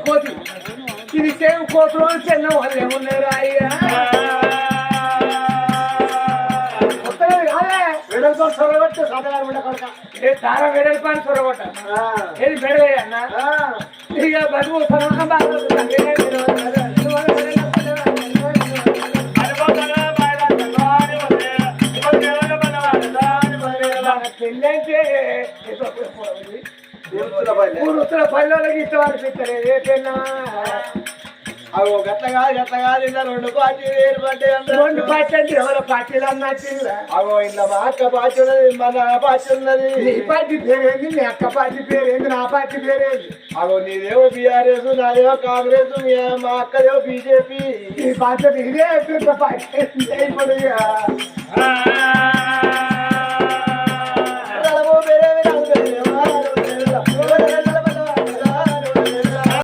కోతి ఇది సేమ్ కోతులు చిన్న వాళ్ళు ఏమున్నారు అయ్యా వెడల్పా సొరగొట్టు సాధారణ బిడ్డ కొడక ఏ తార వెడల్పాని సొరగొట్ట ఏది బెడలే అన్న ఇక బతుకు పెళ్ళంటే పూర్వతుల పల్లెలకి ఇష్టం అనిపిస్తారు ఏ పెళ్ళా అగో గట్లగా ఇలా 2 పార్టీలు ఏర్పడ్డాయి అంటే 2 పార్టీ అంటే ఎవరో పార్టీలు అన్నట్టు అగో ఇలా మా అక్క పార్టీ ఉన్నది మన పార్టీ ఉన్నది నీ పార్టీ పేరేంది నీ అక్క పార్టీ పేరేంది నా పార్టీ పేరేంది అగో నీదేమో బీఆర్ఎస్ నాదేమో కాంగ్రెస్ మా అక్కదేమో బీజేపీ ఈ పార్టీ ఇదే పార్టీ